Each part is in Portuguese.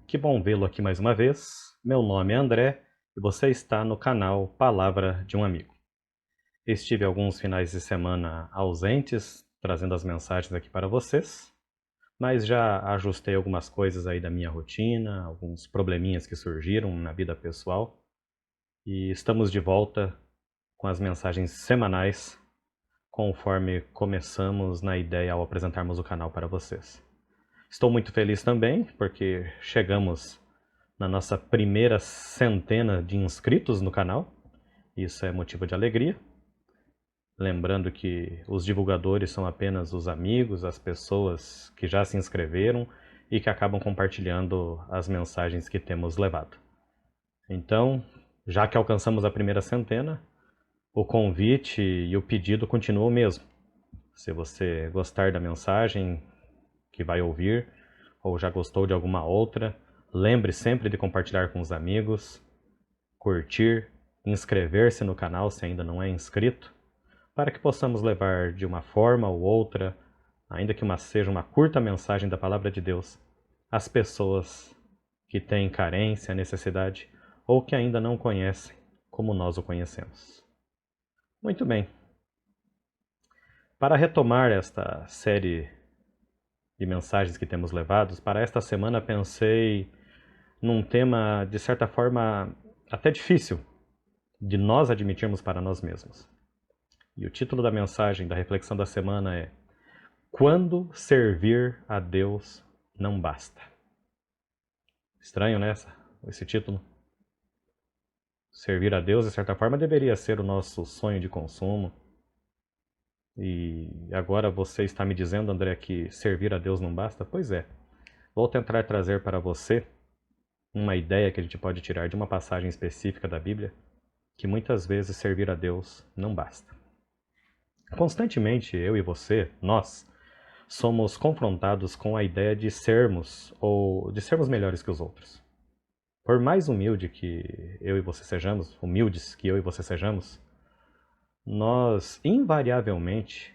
Que bom vê-lo aqui mais uma vez. Meu nome é André e você está no canal Palavra de um Amigo. Estive alguns finais de semana ausentes, trazendo as mensagens aqui para vocês, mas já ajustei algumas coisas aí da minha rotina, alguns probleminhas que surgiram na vida pessoal e estamos de volta com as mensagens semanais, conforme começamos na ideia ao apresentarmos o canal para vocês. Estou muito feliz também, porque chegamos na nossa primeira centena de inscritos no canal. Isso é motivo de alegria. Lembrando que os divulgadores são apenas os amigos, as pessoas que já se inscreveram e que acabam compartilhando as mensagens que temos levado. Então, já que alcançamos a primeira centena, o convite e o pedido continuam o mesmo. Se você gostar da mensagem que vai ouvir, ou já gostou de alguma outra, lembre sempre de compartilhar com os amigos, curtir, inscrever-se no canal se ainda não é inscrito, para que possamos levar de uma forma ou outra, ainda que seja uma curta mensagem da Palavra de Deus, às pessoas que têm carência, necessidade, ou que ainda não conhecem como nós o conhecemos. Muito bem. Para retomar esta série de mensagens que temos levados, para esta semana pensei num tema, de certa forma, até difícil de nós admitirmos para nós mesmos. E o título da mensagem, da reflexão da semana é: Quando servir a Deus não basta. Estranho, né, esse título? Servir a Deus, de certa forma, deveria ser o nosso sonho de consumo. E agora você está me dizendo, André, que servir a Deus não basta? Pois é. Vou tentar trazer para você uma ideia que a gente pode tirar de uma passagem específica da Bíblia, que muitas vezes servir a Deus não basta. Constantemente, eu e você, nós, somos confrontados com a ideia de sermos melhores que os outros. Por mais humildes que eu e você sejamos, nós invariavelmente,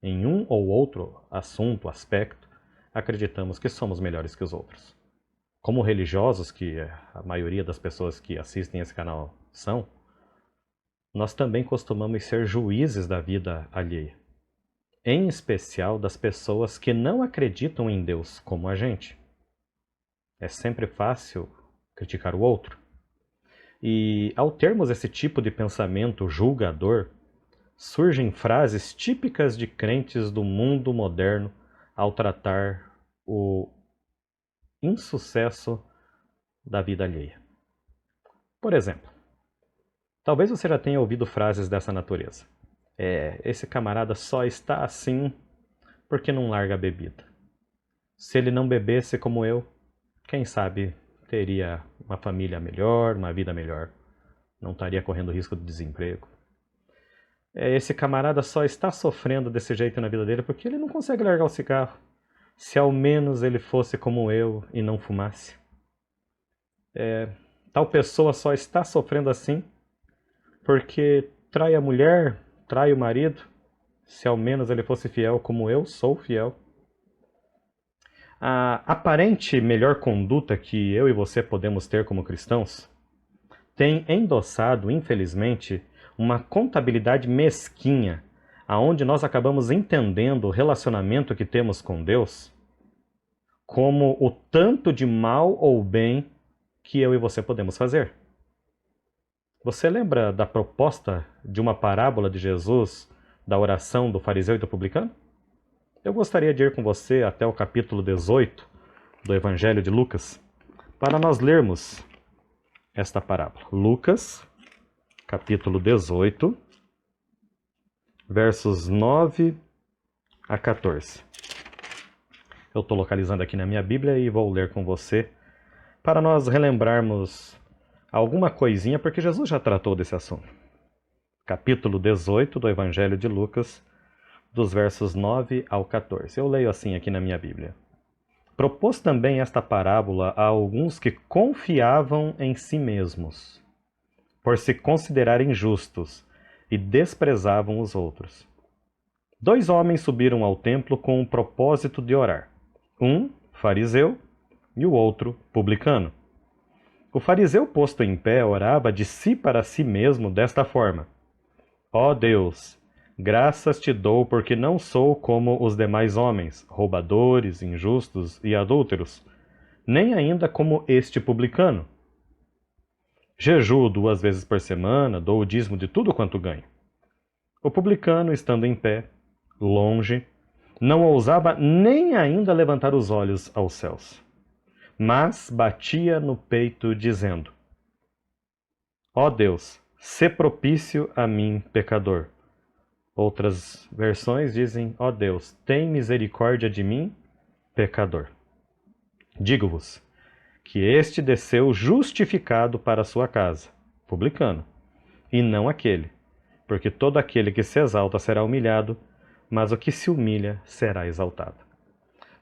em um ou outro assunto, aspecto, acreditamos que somos melhores que os outros. Como religiosos, que a maioria das pessoas que assistem esse canal são, nós também costumamos ser juízes da vida alheia, em especial das pessoas que não acreditam em Deus como a gente. É sempre fácil criticar o outro. E ao termos esse tipo de pensamento julgador, surgem frases típicas de crentes do mundo moderno ao tratar o insucesso da vida alheia. Por exemplo, talvez você já tenha ouvido frases dessa natureza. Esse camarada só está assim porque não larga a bebida. Se ele não bebesse como eu, quem sabe teria uma família melhor, uma vida melhor. Não estaria correndo risco de desemprego. Esse camarada só está sofrendo desse jeito na vida dele porque ele não consegue largar o cigarro. Se ao menos ele fosse como eu e não fumasse. Tal pessoa só está sofrendo assim porque trai a mulher, trai o marido. Se ao menos ele fosse fiel como eu sou fiel. A aparente melhor conduta que eu e você podemos ter como cristãos tem endossado, infelizmente, uma contabilidade mesquinha, aonde nós acabamos entendendo o relacionamento que temos com Deus como o tanto de mal ou bem que eu e você podemos fazer. Você lembra da proposta de uma parábola de Jesus, da oração do fariseu e do publicano? Eu gostaria de ir com você até o capítulo 18 do Evangelho de Lucas, para nós lermos esta parábola. Lucas, capítulo 18, versos 9 a 14. Eu estou localizando aqui na minha Bíblia e vou ler com você para nós relembrarmos alguma coisinha, porque Jesus já tratou desse assunto. Capítulo 18 do Evangelho de Lucas, dos versos 9 ao 14. Eu leio assim aqui na minha Bíblia. Propôs também esta parábola a alguns que confiavam em si mesmos, por se considerarem justos, e desprezavam os outros. 2 homens subiram ao templo com o propósito de orar. Um, fariseu, e o outro publicano. O fariseu posto em pé orava de si para si mesmo desta forma: Ó Deus, graças te dou porque não sou como os demais homens, roubadores, injustos e adúlteros, nem ainda como este publicano. Jejuo 2 vezes por semana, dou o dízimo de tudo quanto ganho. O publicano, estando em pé, longe, não ousava nem ainda levantar os olhos aos céus, mas batia no peito, dizendo: Ó Deus, sê propício a mim, pecador. Outras versões dizem: Ó Deus, tem misericórdia de mim, pecador. Digo-vos que este desceu justificado para a sua casa, publicano, e não aquele, porque todo aquele que se exalta será humilhado, mas o que se humilha será exaltado.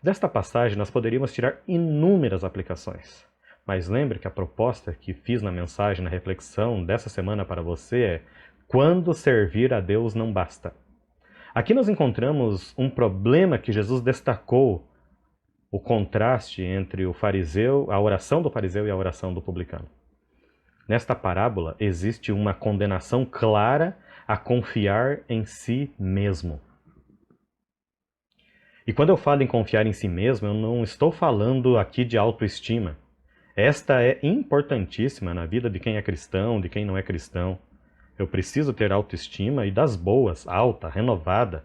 Desta passagem nós poderíamos tirar inúmeras aplicações, mas lembre que a proposta que fiz na mensagem, na reflexão dessa semana para você é: quando servir a Deus não basta. Aqui nós encontramos um problema que Jesus destacou, o contraste entre o fariseu, a oração do fariseu e a oração do publicano. Nesta parábola existe uma condenação clara a confiar em si mesmo. E quando eu falo em confiar em si mesmo, eu não estou falando aqui de autoestima. Esta é importantíssima na vida de quem é cristão, de quem não é cristão. Eu preciso ter autoestima e das boas, alta, renovada.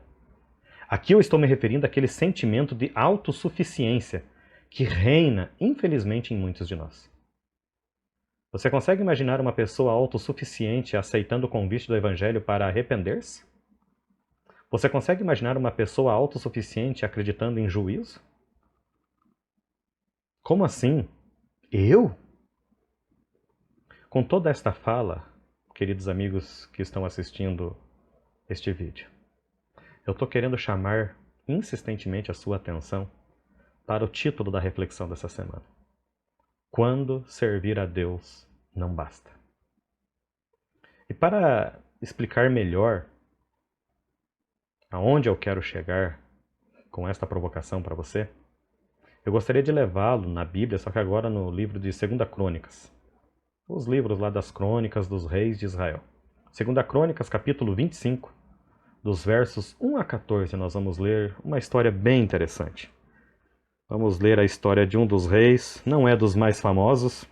Aqui eu estou me referindo àquele sentimento de autossuficiência que reina, infelizmente, em muitos de nós. Você consegue imaginar uma pessoa autossuficiente aceitando o convite do Evangelho para arrepender-se? Você consegue imaginar uma pessoa autossuficiente acreditando em juízo? Como assim? Eu? Com toda esta fala, queridos amigos que estão assistindo este vídeo, eu estou querendo chamar insistentemente a sua atenção para o título da reflexão dessa semana. Quando servir a Deus não basta. E para explicar melhor aonde eu quero chegar com esta provocação para você, eu gostaria de levá-lo na Bíblia, só que agora no livro de 2 Crônicas. Os livros lá das crônicas dos reis de Israel. 2 Crônicas, capítulo 25, dos versos 1 a 14, nós vamos ler uma história bem interessante. Vamos ler a história de um dos reis, não é dos mais famosos,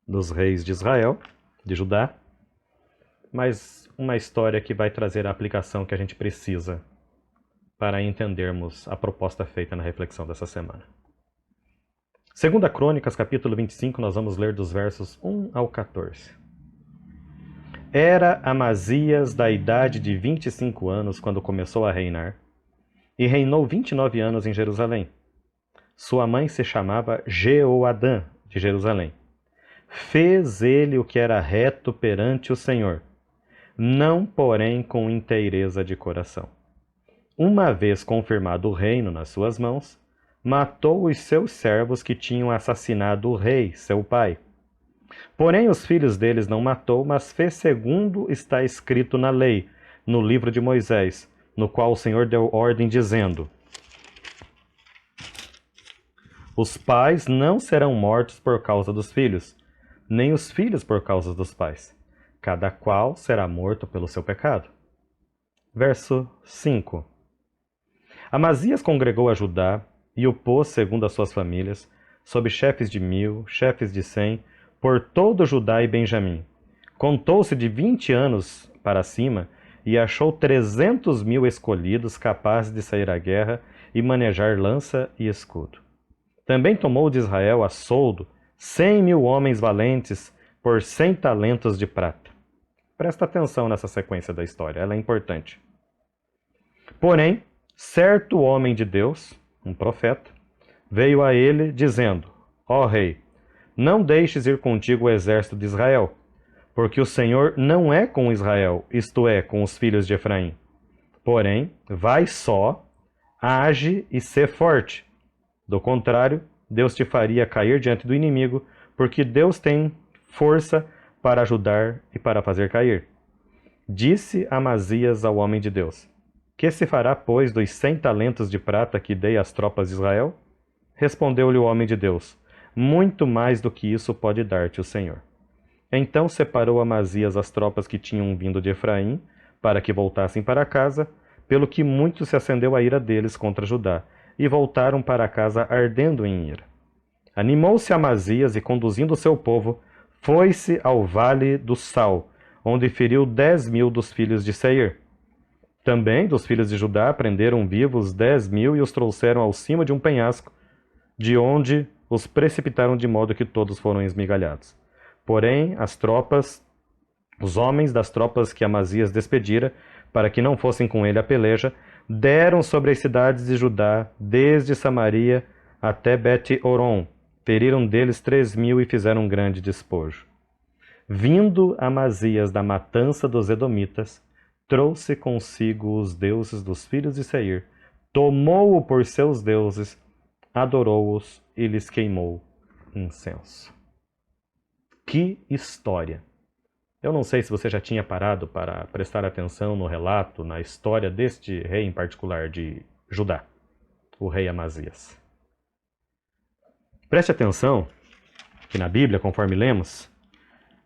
dos reis de Israel, de Judá, mas uma história que vai trazer a aplicação que a gente precisa para entendermos a proposta feita na reflexão dessa semana. 2 Crônicas, capítulo 25, nós vamos ler dos versos 1 ao 14. Era Amazias da idade de 25 anos quando começou a reinar, e reinou 29 anos em Jerusalém. Sua mãe se chamava Jeoadã, de Jerusalém. Fez ele o que era reto perante o Senhor, não porém com inteireza de coração. Uma vez confirmado o reino nas suas mãos, matou os seus servos que tinham assassinado o rei, seu pai. Porém os filhos deles não matou, mas fez segundo está escrito na lei, no livro de Moisés, no qual o Senhor deu ordem dizendo: os pais não serão mortos por causa dos filhos, nem os filhos por causa dos pais. Cada qual será morto pelo seu pecado. Verso 5. Amazias congregou a Judá e o pôs segundo as suas famílias, sob chefes de 1000, chefes de 100, por todo Judá e Benjamim. Contou-se de 20 anos para cima e achou 300.000 escolhidos capazes de sair à guerra e manejar lança e escudo. Também tomou de Israel a soldo 100.000 homens valentes por 100 talentos de prata. Presta atenção nessa sequência da história, ela é importante. Porém, certo homem de Deus, um profeta, veio a ele dizendo: ó rei, não deixes ir contigo o exército de Israel, porque o Senhor não é com Israel, isto é, com os filhos de Efraim. Porém, vai só, age e sê forte. Do contrário, Deus te faria cair diante do inimigo, porque Deus tem força para ajudar e para fazer cair. Disse Amazias ao homem de Deus: que se fará, pois, dos 100 talentos de prata que dei às tropas de Israel? Respondeu-lhe o homem de Deus: muito mais do que isso pode dar-te o Senhor. Então separou Amazias as tropas que tinham vindo de Efraim, para que voltassem para casa, pelo que muito se acendeu a ira deles contra Judá, e voltaram para casa ardendo em ira. Animou-se Amazias e, conduzindo o seu povo, foi-se ao vale do Sal, onde feriu 10.000 dos filhos de Seir. Também dos filhos de Judá prenderam vivos 10.000 e os trouxeram ao cimo de um penhasco, de onde os precipitaram de modo que todos foram esmigalhados. Porém, os homens das tropas que Amazias despedira, para que não fossem com ele à peleja, deram sobre as cidades de Judá, desde Samaria até Bet-Horon. Feriram deles 3.000 e fizeram um grande despojo. Vindo Amazias da matança dos Edomitas, trouxe consigo os deuses dos filhos de Seir, tomou-o por seus deuses, adorou-os e lhes queimou incenso. Que história! Eu não sei se você já tinha parado para prestar atenção no relato, na história deste rei em particular de Judá, o rei Amazias. Preste atenção que na Bíblia, conforme lemos,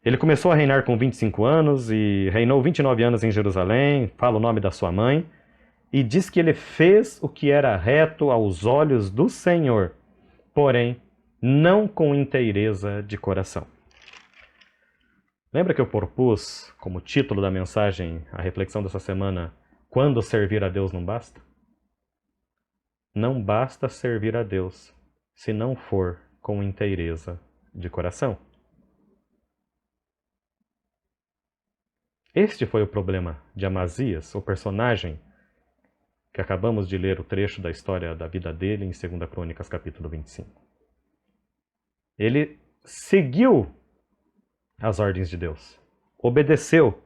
ele começou a reinar com 25 anos e reinou 29 anos em Jerusalém, fala o nome da sua mãe, e diz que ele fez o que era reto aos olhos do Senhor, porém, não com inteireza de coração. Lembra que eu propus, como título da mensagem, a reflexão dessa semana, quando servir a Deus não basta? Não basta servir a Deus se não for com inteireza de coração. Este foi o problema de Amazias, o personagem que acabamos de ler o trecho da história da vida dele em 2 Crônicas, capítulo 25. Ele seguiu as ordens de Deus, obedeceu,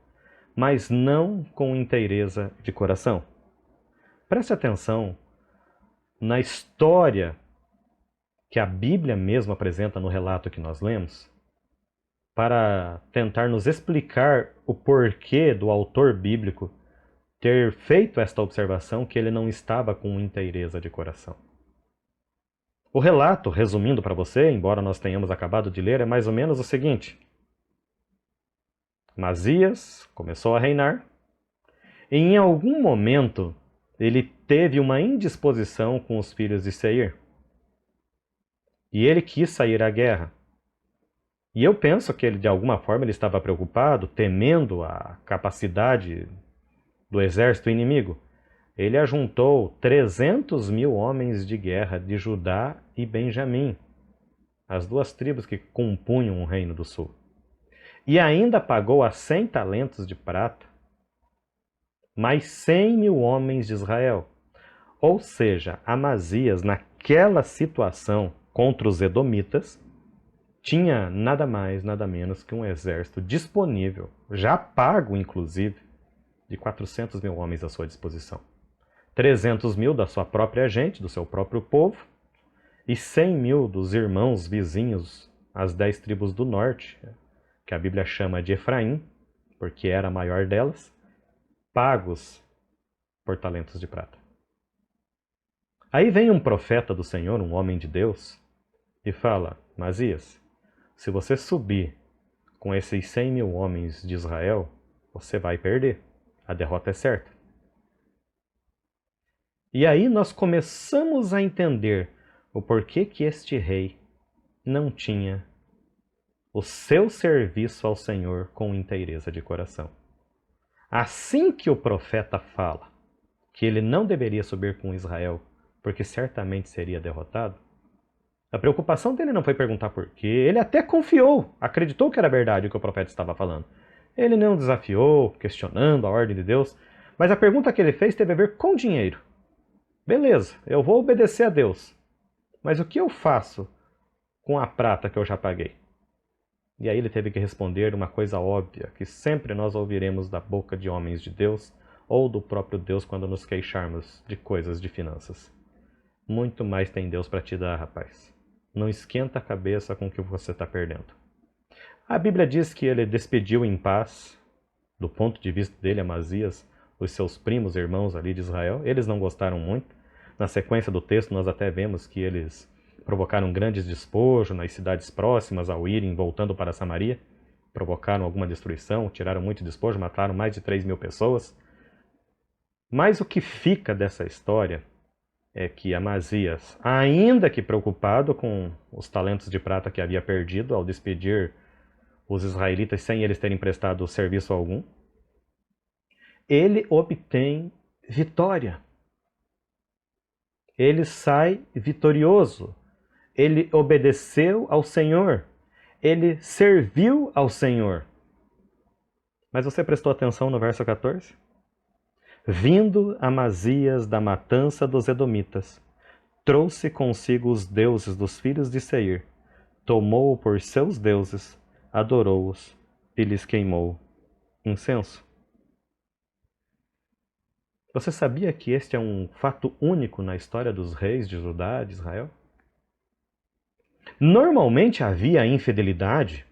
mas não com inteireza de coração. Preste atenção na história que a Bíblia mesmo apresenta no relato que nós lemos, para tentar nos explicar o porquê do autor bíblico ter feito esta observação que ele não estava com inteireza de coração. O relato, resumindo para você, embora nós tenhamos acabado de ler, é mais ou menos o seguinte: Amazias começou a reinar, e em algum momento ele teve uma indisposição com os filhos de Seir. E ele quis sair à guerra. E eu penso que ele, de alguma forma, ele estava preocupado, temendo a capacidade do exército inimigo. Ele ajuntou 300.000 homens de guerra de Judá e Benjamim, as duas tribos que compunham o reino do sul. E ainda pagou a 100 talentos de prata mais 100.000 homens de Israel. Ou seja, Amazias, naquela situação contra os edomitas, tinha nada mais, nada menos que um exército disponível, já pago inclusive, de 400.000 homens à sua disposição. 300.000 da sua própria gente, do seu próprio povo, e 100.000 dos irmãos vizinhos, as 10 tribos do norte, que a Bíblia chama de Efraim, porque era a maior delas, pagos por talentos de prata. Aí vem um profeta do Senhor, um homem de Deus, e fala: Amazias, se você subir com esses 100.000 homens de Israel, você vai perder. A derrota é certa. E aí nós começamos a entender o porquê que este rei não tinha o seu serviço ao Senhor com inteireza de coração. Assim que o profeta fala que ele não deveria subir com Israel, porque certamente seria derrotado, a preocupação dele não foi perguntar por quê. Ele até confiou, acreditou que era verdade o que o profeta estava falando. Ele não desafiou, questionando a ordem de Deus, mas a pergunta que ele fez teve a ver com dinheiro. Beleza, eu vou obedecer a Deus, mas o que eu faço com a prata que eu já paguei? E aí ele teve que responder uma coisa óbvia, que sempre nós ouviremos da boca de homens de Deus, ou do próprio Deus quando nos queixarmos de coisas de finanças. Muito mais tem Deus para te dar, rapaz. Não esquenta a cabeça com o que você está perdendo. A Bíblia diz que ele despediu em paz, do ponto de vista dele, Amazias, os seus primos, irmãos ali de Israel. Eles não gostaram muito. Na sequência do texto nós até vemos que eles provocaram grandes despojos nas cidades próximas ao irem voltando para Samaria. Provocaram alguma destruição, tiraram muito despojo, mataram mais de 3.000 pessoas. Mas o que fica dessa história é que Amazias, ainda que preocupado com os talentos de prata que havia perdido ao despedir os israelitas sem eles terem prestado serviço algum, ele obtém vitória. Ele sai vitorioso. Ele obedeceu ao Senhor. Ele serviu ao Senhor. Mas você prestou atenção no verso 14? Vindo Amazias da matança dos edomitas, trouxe consigo os deuses dos filhos de Seir, tomou-o por seus deuses, adorou-os e lhes queimou incenso. Você sabia que este é um fato único na história dos reis de Judá, de Israel? Normalmente havia infidelidade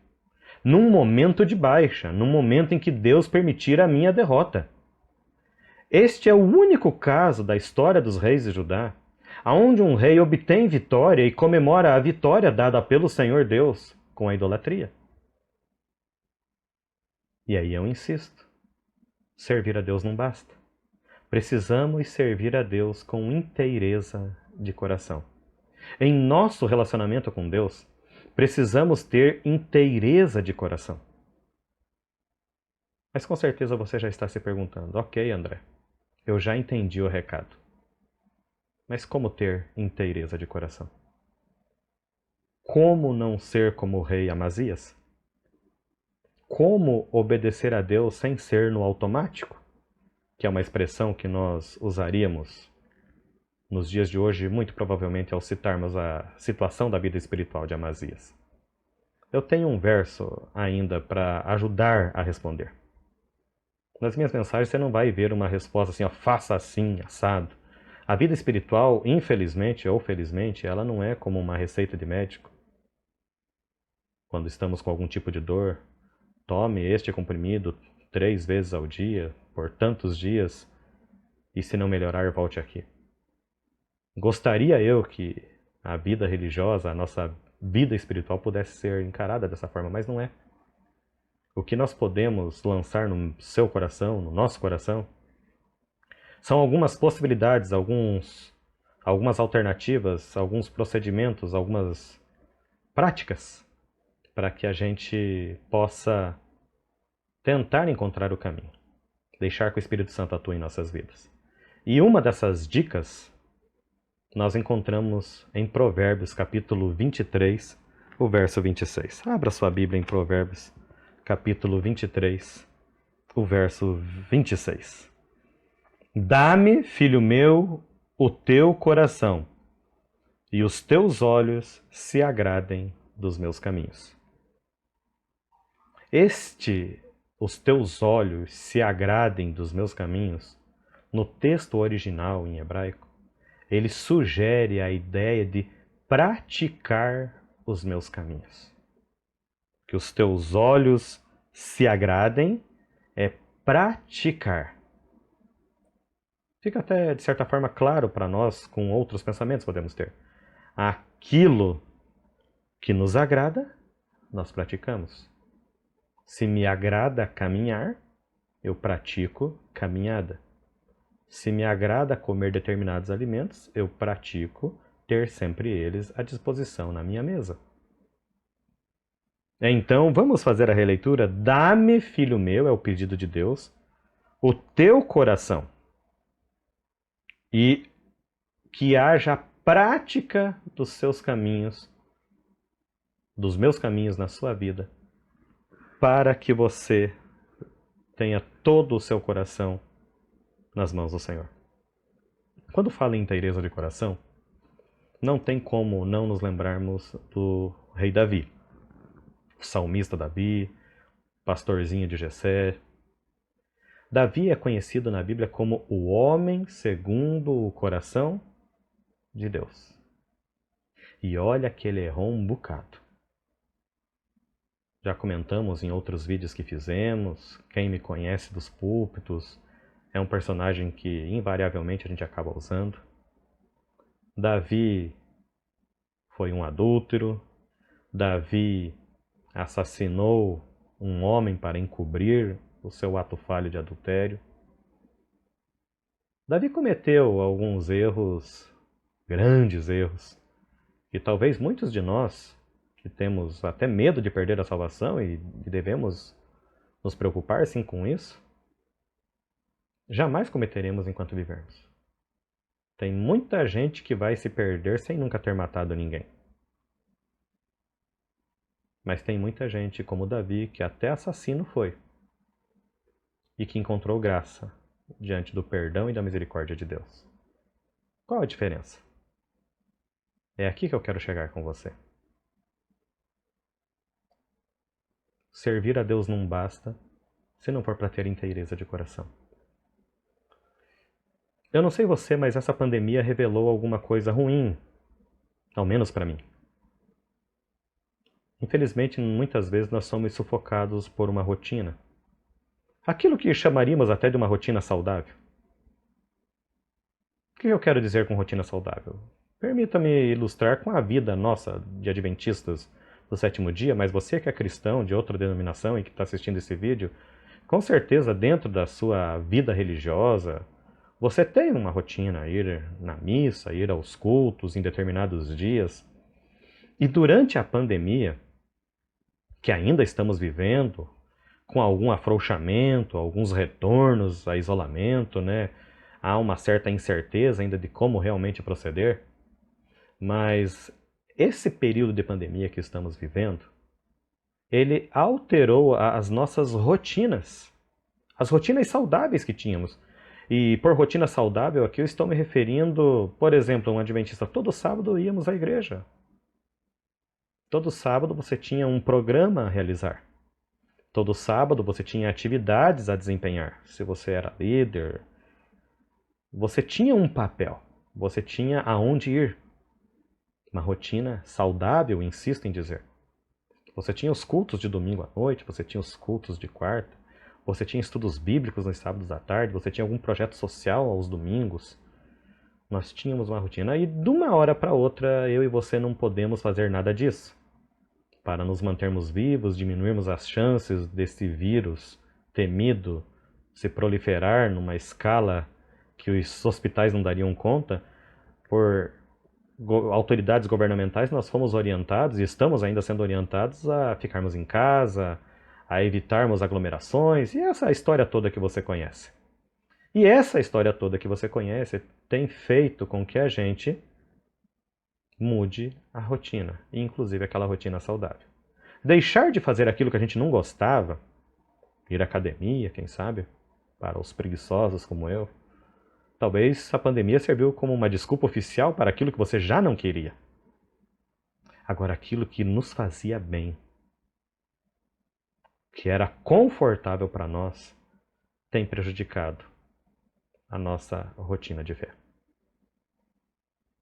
num momento de baixa, num momento em que Deus permitira a minha derrota. Este é o único caso da história dos reis de Judá, onde um rei obtém vitória e comemora a vitória dada pelo Senhor Deus com a idolatria. E aí eu insisto, servir a Deus não basta. Precisamos servir a Deus com inteireza de coração. Em nosso relacionamento com Deus, precisamos ter inteireza de coração. Mas com certeza você já está se perguntando, ok, André, eu já entendi o recado. Mas como ter inteireza de coração? Como não ser como o rei Amazias? Como obedecer a Deus sem ser no automático? Que é uma expressão que nós usaríamos nos dias de hoje, muito provavelmente ao citarmos a situação da vida espiritual de Amazias. Eu tenho um verso ainda para ajudar a responder. Nas minhas mensagens você não vai ver uma resposta assim, ó, faça assim, assado. A vida espiritual, infelizmente ou felizmente, ela não é como uma receita de médico. Quando estamos com algum tipo de dor, tome este comprimido 3 vezes ao dia, por tantos dias, e se não melhorar, volte aqui. Gostaria eu que a vida religiosa, a nossa vida espiritual pudesse ser encarada dessa forma, mas não é. O que nós podemos lançar no seu coração, no nosso coração, são algumas possibilidades, algumas alternativas, alguns procedimentos, algumas práticas para que a gente possa tentar encontrar o caminho, deixar que o Espírito Santo atue em nossas vidas. E uma dessas dicas nós encontramos em Provérbios, capítulo 23, o verso 26. Abra sua Bíblia em Provérbios, capítulo 23, o verso 26. Dá-me, filho meu, o teu coração, e os teus olhos se agradem dos meus caminhos. Os teus olhos se agradem dos meus caminhos, no texto original em hebraico, ele sugere a ideia de praticar os meus caminhos. Que os teus olhos se agradem é praticar. Fica até, de certa forma, claro para nós, com outros pensamentos podemos ter. Aquilo que nos agrada, nós praticamos. Se me agrada caminhar, eu pratico caminhada. Se me agrada comer determinados alimentos, eu pratico ter sempre eles à disposição na minha mesa. Então, vamos fazer a releitura. Dá-me, filho meu, é o pedido de Deus, o teu coração. E que haja prática dos seus caminhos, dos meus caminhos na sua vida, para que você tenha todo o seu coração nas mãos do Senhor. Quando fala em inteireza de coração, não tem como não nos lembrarmos do rei Davi, o salmista Davi, pastorzinho de Jessé. Davi é conhecido na Bíblia como o homem segundo o coração de Deus. E olha que ele errou um bocado. Já comentamos em outros vídeos que fizemos, quem me conhece dos púlpitos, é um personagem que invariavelmente a gente acaba usando. Davi foi um adúltero. Davi assassinou um homem para encobrir o seu ato falho de adultério. Davi cometeu alguns erros, grandes erros, que talvez muitos de nós, que temos até medo de perder a salvação e devemos nos preocupar sim com isso, jamais cometeremos enquanto vivermos. Tem muita gente que vai se perder sem nunca ter matado ninguém. Mas tem muita gente, como Davi, que até assassino foi e que encontrou graça diante do perdão e da misericórdia de Deus. Qual a diferença? É aqui que eu quero chegar com você. Servir a Deus não basta se não for para ter inteireza de coração. Eu não sei você, mas essa pandemia revelou alguma coisa ruim, ao menos para mim. Infelizmente, muitas vezes nós somos sufocados por uma rotina. Aquilo que chamaríamos até de uma rotina saudável. O que eu quero dizer com rotina saudável? Permita-me ilustrar com a vida nossa de adventistas do sétimo dia, mas você que é cristão de outra denominação e que está assistindo esse vídeo, com certeza dentro da sua vida religiosa, você tem uma rotina, ir na missa, ir aos cultos em determinados dias. E durante a pandemia, que ainda estamos vivendo, com algum afrouxamento, alguns retornos a isolamento, né? Há uma certa incerteza ainda de como realmente proceder, mas esse período de pandemia que estamos vivendo, ele alterou as nossas rotinas, as rotinas saudáveis que tínhamos. E por rotina saudável aqui eu estou me referindo, por exemplo, um adventista, todo sábado íamos à igreja. Todo sábado você tinha um programa a realizar. Todo sábado você tinha atividades a desempenhar. Se você era líder, você tinha um papel, você tinha aonde ir. Uma rotina saudável, insisto em dizer. Você tinha os cultos de domingo à noite, você tinha os cultos de quarta, você tinha estudos bíblicos nos sábados à tarde, você tinha algum projeto social aos domingos. Nós tínhamos uma rotina e de uma hora para outra eu e você não podemos fazer nada disso. Para nos mantermos vivos, diminuirmos as chances desse vírus temido se proliferar numa escala que os hospitais não dariam conta, por autoridades governamentais nós fomos orientados e estamos ainda sendo orientados a ficarmos em casa, a evitarmos aglomerações e essa história toda que você conhece. E essa história toda que você conhece tem feito com que a gente mude a rotina, inclusive aquela rotina saudável. Deixar de fazer aquilo que a gente não gostava, ir à academia, quem sabe, para os preguiçosos como eu. Talvez a pandemia serviu como uma desculpa oficial para aquilo que você já não queria. Agora, aquilo que nos fazia bem, que era confortável para nós, tem prejudicado a nossa rotina de fé.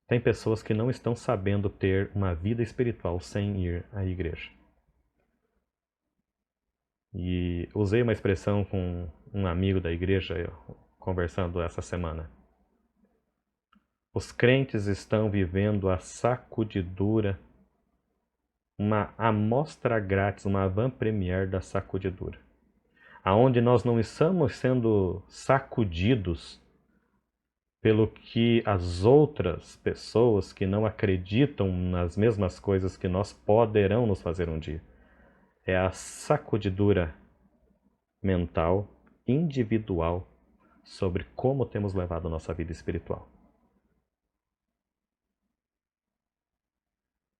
Tem pessoas que não estão sabendo ter uma vida espiritual sem ir à igreja. E usei uma expressão com um amigo da igreja, conversando essa semana. Os crentes estão vivendo a sacudidura, uma amostra grátis, uma avant-première da sacudidura. Aonde nós não estamos sendo sacudidos pelo que as outras pessoas que não acreditam nas mesmas coisas que nós poderão nos fazer um dia. É a sacudidura mental, individual, sobre como temos levado a nossa vida espiritual.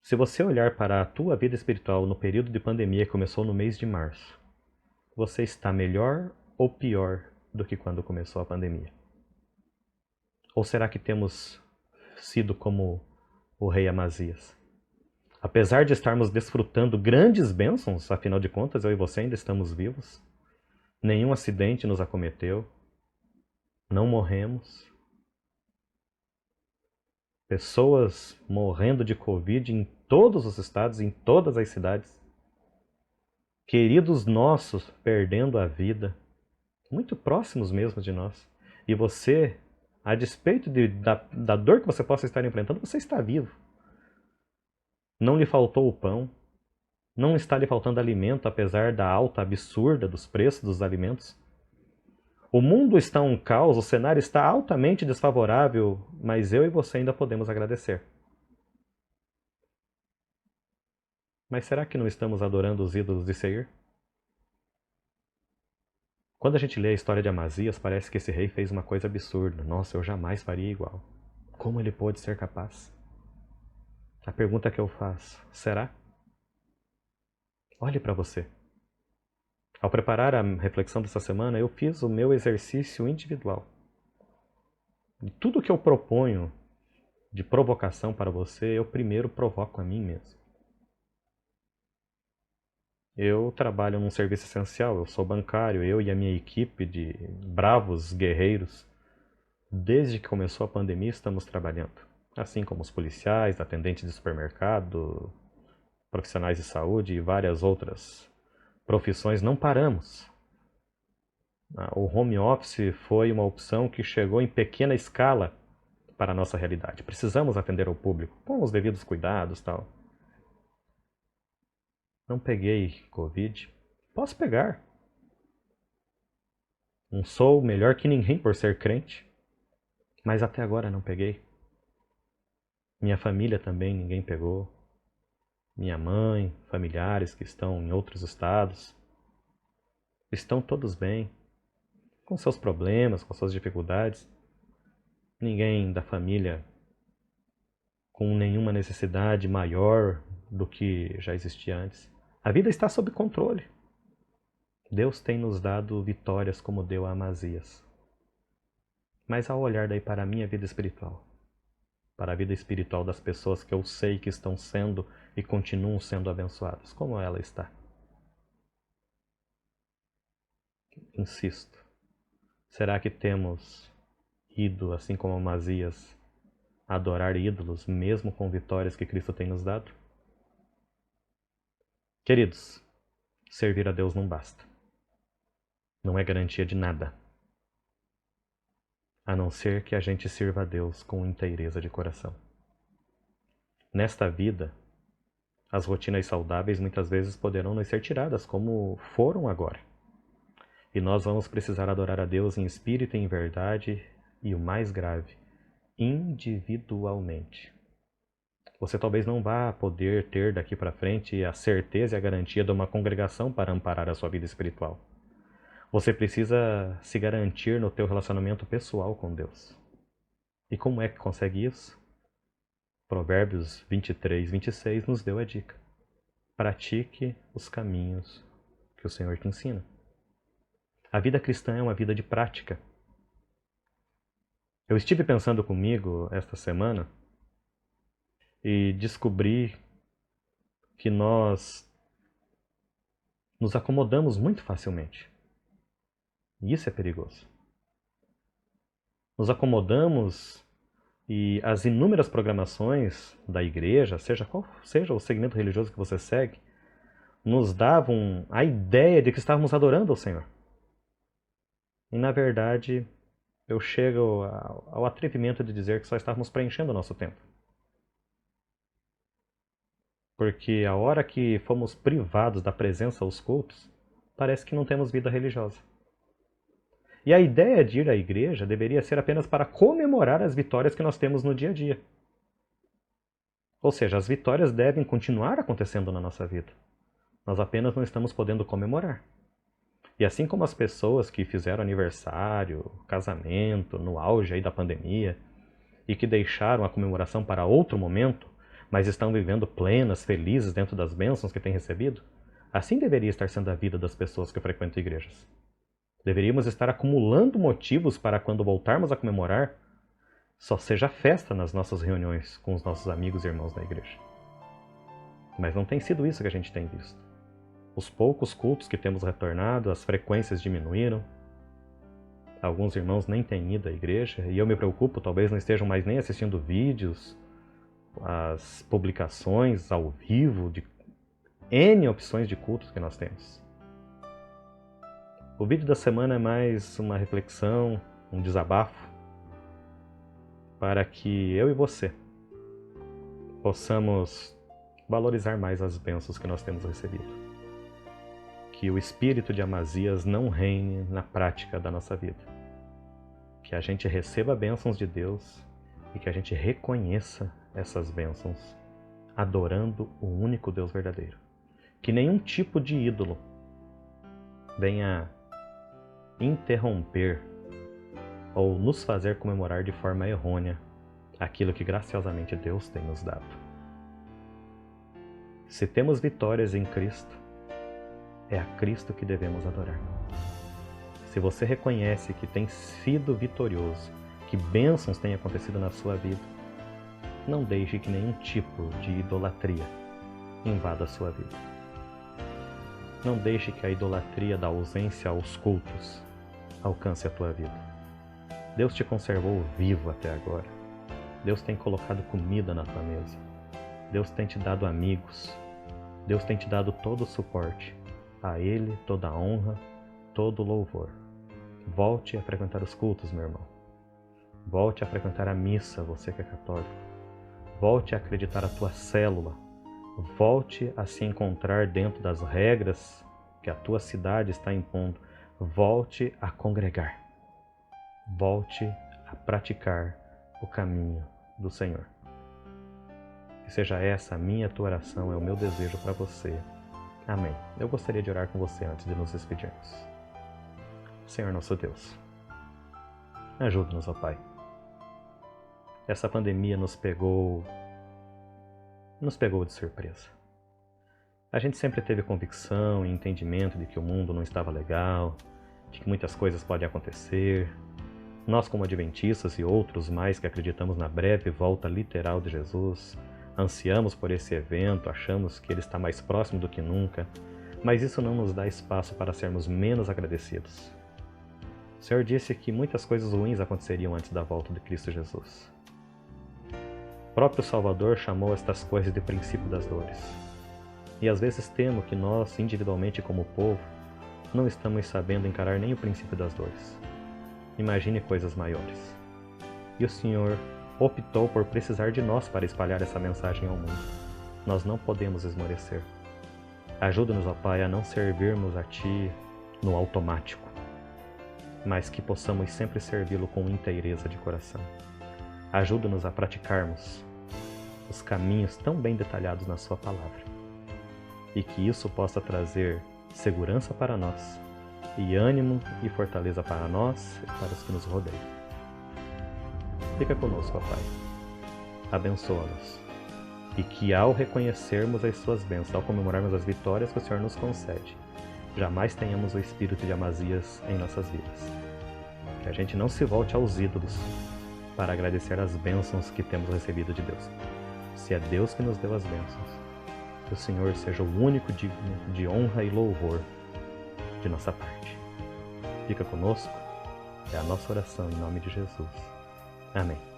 Se você olhar para a tua vida espiritual no período de pandemia que começou no mês de março, você está melhor ou pior do que quando começou a pandemia? Ou será que temos sido como o rei Amazias? Apesar de estarmos desfrutando grandes bênçãos, afinal de contas, eu e você ainda estamos vivos, nenhum acidente nos acometeu, não morremos. Pessoas morrendo de Covid em todos os estados, em todas as cidades. Queridos nossos perdendo a vida, muito próximos mesmo de nós. E você, a despeito da dor que você possa estar enfrentando, você está vivo. não lhe faltou o pão, não está lhe faltando alimento, apesar da alta absurda dos preços dos alimentos. O mundo está um caos, o cenário está altamente desfavorável, mas eu e você ainda podemos agradecer. Mas será que não estamos adorando os ídolos de Seir? Quando a gente lê a história de Amazias, parece que esse rei fez uma coisa absurda. Nossa, eu jamais faria igual. Como ele pôde ser capaz? A pergunta que eu faço, será? Olhe para você. Ao preparar a reflexão dessa semana, eu fiz o meu exercício individual. E tudo que eu proponho de provocação para você, eu primeiro provoco a mim mesmo. Eu trabalho num serviço essencial, eu sou bancário, eu e a minha equipe de bravos guerreiros, desde que começou a pandemia, estamos trabalhando. Assim como os policiais, atendentes de supermercado, profissionais de saúde e várias outras profissões, não paramos. O home office foi uma opção que chegou em pequena escala para a nossa realidade. Precisamos atender ao público com os devidos cuidados e tal. Não peguei Covid. Posso pegar. Não sou melhor que ninguém por ser crente, mas até agora não peguei. Minha família também ninguém pegou. Minha mãe, familiares que estão em outros estados, estão todos bem, com seus problemas, com suas dificuldades. Ninguém da família com nenhuma necessidade maior do que já existia antes. A vida está sob controle. Deus tem nos dado vitórias como deu a Amazias. Mas ao olhar daí para a minha vida espiritual, para a vida espiritual das pessoas que eu sei que estão sendo e continuam sendo abençoadas, como ela está? Insisto, será que temos ido, assim como Amazias, adorar ídolos, mesmo com vitórias que Cristo tem nos dado? Queridos, servir a Deus não basta. Não é garantia de nada, a não ser que a gente sirva a Deus com inteireza de coração. Nesta vida, as rotinas saudáveis muitas vezes poderão nos ser tiradas, como foram agora. E nós vamos precisar adorar a Deus em espírito e em verdade, e o mais grave, individualmente. Você talvez não vá poder ter daqui para frente a certeza e a garantia de uma congregação para amparar a sua vida espiritual. Você precisa se garantir no teu relacionamento pessoal com Deus. E como é que consegue isso? Provérbios 23, 26 nos deu a dica. Pratique os caminhos que o Senhor te ensina. A vida cristã é uma vida de prática. Eu estive pensando comigo esta semana e descobri que nós nos acomodamos muito facilmente. E isso é perigoso. Nos acomodamos e as inúmeras programações da igreja, seja qual seja o segmento religioso que você segue, nos davam a ideia de que estávamos adorando ao Senhor. E na verdade, eu chego ao atrevimento de dizer que só estávamos preenchendo o nosso tempo. Porque a hora que fomos privados da presença aos cultos, parece que não temos vida religiosa. E a ideia de ir à igreja deveria ser apenas para comemorar as vitórias que nós temos no dia a dia. Ou seja, as vitórias devem continuar acontecendo na nossa vida. Nós apenas não estamos podendo comemorar. E assim como as pessoas que fizeram aniversário, casamento, no auge aí da pandemia, e que deixaram a comemoração para outro momento, mas estão vivendo plenas, felizes dentro das bênçãos que têm recebido, assim deveria estar sendo a vida das pessoas que frequentam igrejas. Deveríamos estar acumulando motivos para, quando voltarmos a comemorar, só seja festa nas nossas reuniões com os nossos amigos e irmãos da igreja. Mas não tem sido isso que a gente tem visto. Os poucos cultos que temos retornado, as frequências diminuíram. Alguns irmãos nem têm ido à igreja, e eu me preocupo, talvez não estejam mais nem assistindo vídeos, as publicações ao vivo de N opções de cultos que nós temos. O vídeo da semana é mais uma reflexão, um desabafo, para que eu e você possamos valorizar mais as bênçãos que nós temos recebido. Que o espírito de Amazias não reine na prática da nossa vida. Que a gente receba bênçãos de Deus e que a gente reconheça essas bênçãos, adorando o único Deus verdadeiro. Que nenhum tipo de ídolo venha interromper ou nos fazer comemorar de forma errônea aquilo que graciosamente Deus tem nos dado. Se temos vitórias em Cristo, é a Cristo que devemos adorar. Se você reconhece que tem sido vitorioso, que bênçãos têm acontecido na sua vida, não deixe que nenhum tipo de idolatria invada a sua vida. Não deixe que a idolatria da ausência aos cultos alcance a tua vida. Deus te conservou vivo até agora. Deus tem colocado comida na tua mesa. Deus tem te dado amigos. Deus tem te dado todo o suporte. A Ele toda a honra, todo o louvor. Volte a frequentar os cultos, meu irmão. Volte a frequentar a missa, você que é católico. Volte a acreditar a tua célula. Volte a se encontrar dentro das regras que a tua cidade está impondo. Volte a congregar. Volte a praticar o caminho do Senhor. Que seja essa a minha tua oração, é o meu desejo para você. Amém. Eu gostaria de orar com você antes de nos despedirmos. Senhor nosso Deus, ajuda-nos, ó Pai. Essa pandemia nos pegou de surpresa. A gente sempre teve convicção e entendimento de que o mundo não estava legal, de que muitas coisas podem acontecer. Nós, como adventistas e outros mais que acreditamos na breve volta literal de Jesus, ansiamos por esse evento, achamos que ele está mais próximo do que nunca, mas isso não nos dá espaço para sermos menos agradecidos. O Senhor disse que muitas coisas ruins aconteceriam antes da volta de Cristo Jesus. O próprio Salvador chamou estas coisas de princípio das dores. E às vezes temo que nós, individualmente como povo, não estamos sabendo encarar nem o princípio das dores. Imagine coisas maiores. E o Senhor optou por precisar de nós para espalhar essa mensagem ao mundo. Nós não podemos esmorecer. Ajuda-nos, ó Pai, a não servirmos a Ti no automático, mas que possamos sempre servi-lo com inteireza de coração. Ajuda-nos a praticarmos os caminhos tão bem detalhados na Sua palavra, e que isso possa trazer segurança para nós, e ânimo e fortaleza para nós e para os que nos rodeiam. Fica conosco, ó Pai. Abençoa-nos. E que ao reconhecermos as Suas bênçãos, ao comemorarmos as vitórias que o Senhor nos concede, jamais tenhamos o espírito de Amazias em nossas vidas. Que a gente não se volte aos ídolos para agradecer as bênçãos que temos recebido de Deus. Se é Deus que nos deu as bênçãos, que o Senhor seja o único digno de honra e louvor de nossa parte. Fica conosco, é a nossa oração em nome de Jesus. Amém.